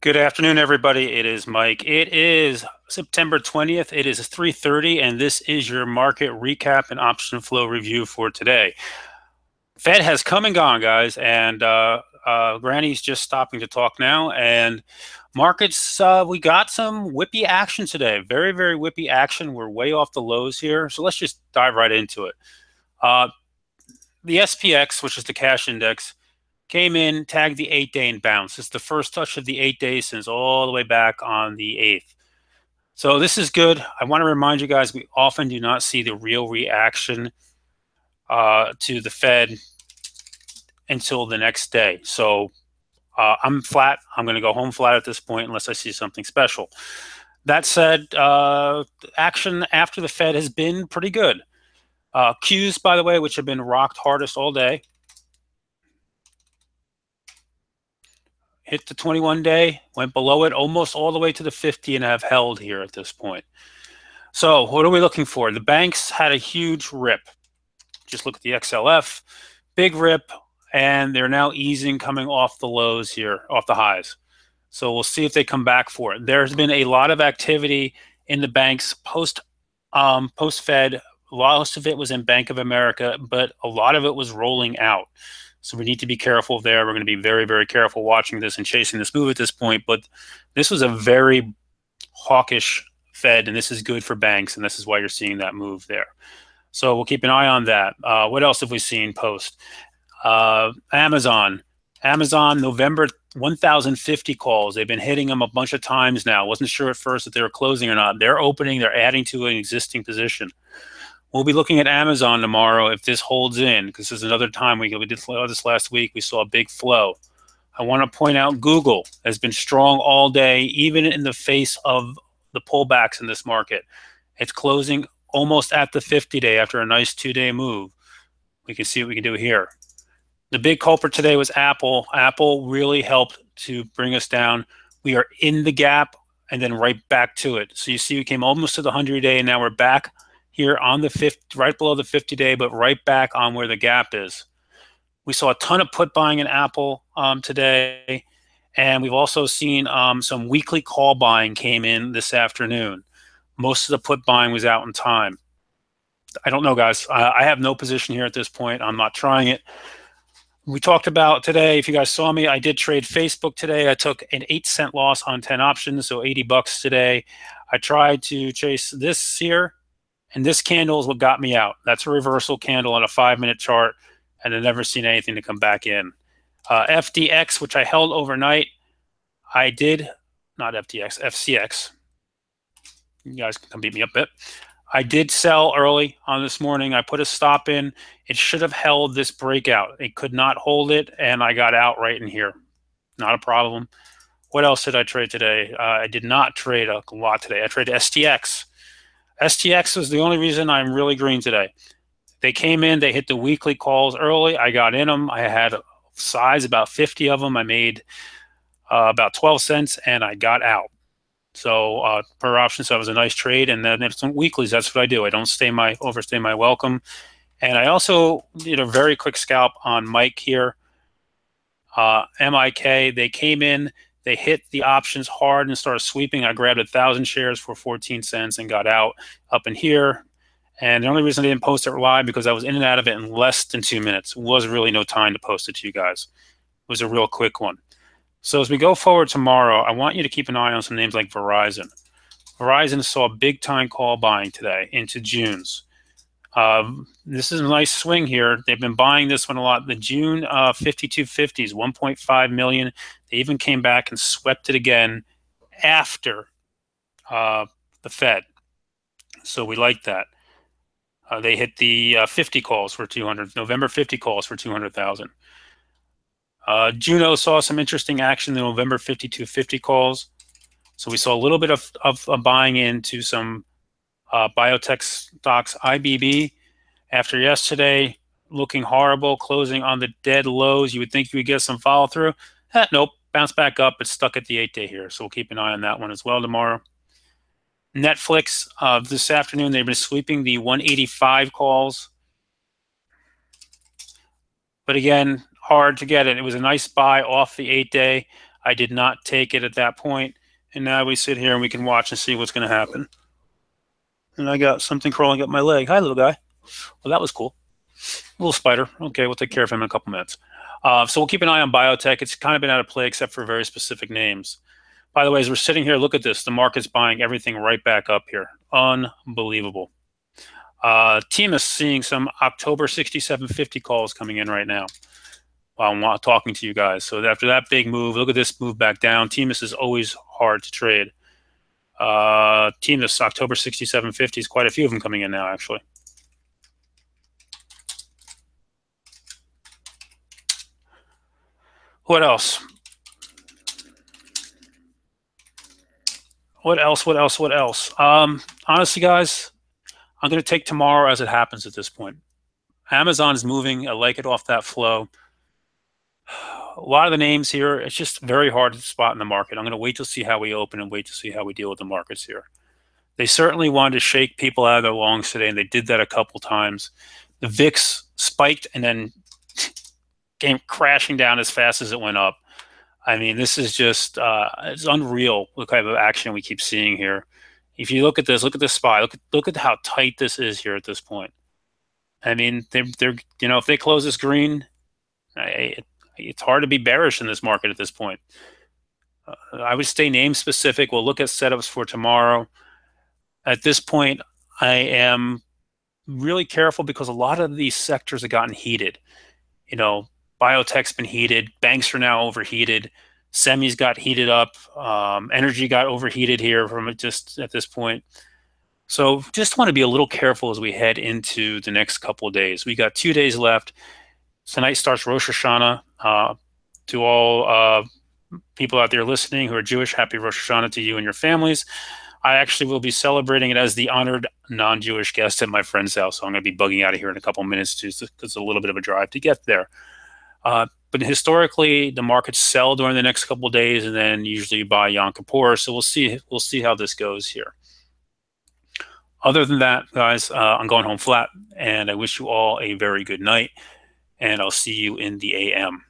Good afternoon, everybody. It is Mike. It is September 20th. It is 3:30, and this is your market recap and option flow review for today. Fed has come and gone, guys, and Granny's just stopping to talk now. And markets, we got some whippy action today. Very, very whippy action. We're way off the lows here, so let's just dive right into it. Uh, the SPX, which is the cash index, came in, tagged the 8-day and bounced. It's the first touch of the 8 days since all the way back on the 8th. So this is good. I want to remind you guys, we often do not see the real reaction to the Fed until the next day. So I'm flat. I'm going to go home flat at this point unless I see something special. That said, action after the Fed has been pretty good. Qs, by the way, which have been rocked hardest all day, hit the 21-day, went below it almost all the way to the 50 and have held here at this point. So what are we looking for? The banks had a huge rip. Just look at the XLF, big rip, and they're now easing, coming off the lows here, off the highs. So we'll see if they come back for it. There's been a lot of activity in the banks post-Fed. Most of it was in Bank of America, but a lot of it was rolling out. So we need to be careful there. We're going to be very, very careful watching this and chasing this move at this point. But this was a very hawkish Fed, and this is good for banks, and this is why you're seeing that move there. So we'll keep an eye on that. What else have we seen post? Amazon, November 1,050 calls. They've been hitting them a bunch of times now. Wasn't sure at first if they were closing or not. They're opening. They're adding to an existing position. We'll be looking at Amazon tomorrow if this holds in, because there's another time we did this last week. We saw a big flow. I want to point out Google has been strong all day, even in the face of the pullbacks in this market. It's closing almost at the 50-day after a nice 2-day move. We can see what we can do here. The big culprit today was Apple. Apple really helped to bring us down. We are in the gap and then right back to it. So you see we came almost to the 100-day, and now we're back here on the 50, right below the 50-day, but right back on where the gap is. We saw a ton of put buying in Apple today, and we've also seen some weekly call buying came in this afternoon. Most of the put buying was out in time. I don't know, guys. I have no position here at this point. I'm not trying it. We talked about today, if you guys saw me, I did trade Facebook today. I took an 8-cent loss on 10 options, so 80 bucks today. I tried to chase this here, and this candle is what got me out. That's a reversal candle on a 5-minute chart, and I've never seen anything to come back in. FDX, which I held overnight, I did, not FDX, FCX. You guys can come beat me up a bit. I did sell early on this morning. I put a stop in. It should have held this breakout. It could not hold it, and I got out right in here. Not a problem. What else did I trade today? I did not trade a lot today. I traded STX. STX was the only reason I'm really green today. They came in. They hit the weekly calls early. I got in them. I had a size, about 50 of them. I made about 12 cents, and I got out. So per option, so it was a nice trade. And then some weeklies, that's what I do. I don't overstay my welcome. And I also did a very quick scalp on Mike here. MIK, they came in, they hit the options hard and started sweeping. I grabbed 1,000 shares for 14 cents and got out up in here. And the only reason I didn't post it live because I was in and out of it in less than 2 minutes. It was really no time to post it to you guys. It was a real quick one. So as we go forward tomorrow, I want you to keep an eye on some names like Verizon. Verizon saw a big time call buying today into June's. This is a nice swing here. They've been buying this one a lot. The June 5250s, 1.5 million. They even came back and swept it again after the Fed. So we like that. They hit the 50 calls for 200, November 50 calls for 200,000. Juno saw some interesting action in the November 5250 calls. So we saw a little bit of buying into some biotech stocks. IBB, after yesterday, looking horrible, closing on the dead lows. You would think you would get some follow through. Nope, bounced back up. It's stuck at the 8-day here. So we'll keep an eye on that one as well tomorrow. Netflix, this afternoon, they've been sweeping the 185 calls. But again, hard to get it. It was a nice buy off the 8-day. I did not take it at that point, and now we sit here and we can watch and see what's going to happen. And I got something crawling up my leg. Hi, little guy. Well, that was cool. Little spider. Okay, we'll take care of him in a couple minutes. So we'll keep an eye on biotech. It's kind of been out of play except for very specific names. By the way, as we're sitting here, look at this. The market's buying everything right back up here. Unbelievable. Team is seeing some October 6750 calls coming in right now while I'm talking to you guys. So after that big move, look at this move back down. TMUS is always hard to trade. TMUS October 6750 is quite a few of them coming in now, actually. What else? What else? Honestly, guys, I'm going to take tomorrow as it happens at this point. Amazon is moving. I like it off that flow. A lot of the names here, it's just very hard to spot in the market. I'm going to wait to see how we open and wait to see how we deal with the markets here. They certainly wanted to shake people out of their longs today, and they did that a couple times. The VIX spiked and then came crashing down as fast as it went up. I mean, this is just it's unreal what kind of action we keep seeing here. If you look at this, look at the SPY. Look at how tight this is here at this point. I mean, they're you know, if they close this green, it's hard to be bearish in this market at this point. I would stay name specific. We'll look at setups for tomorrow. At this point, I am really careful because a lot of these sectors have gotten heated. You know, biotech's been heated. Banks are now overheated. Semis got heated up. Energy got overheated here from just at this point. So just want to be a little careful as we head into the next couple of days. We got 2 days left. Tonight starts Rosh Hashanah. To all people out there listening who are Jewish, happy Rosh Hashanah to you and your families. I actually will be celebrating it as the honored non-Jewish guest at my friend's house. So I'm going to be bugging out of here in a couple of minutes just because it's a little bit of a drive to get there. But historically, the markets sell during the next couple of days and then usually buy Yom Kippur. So we'll see how this goes here. Other than that, guys, I'm going home flat, and I wish you all a very good night, and I'll see you in the AM.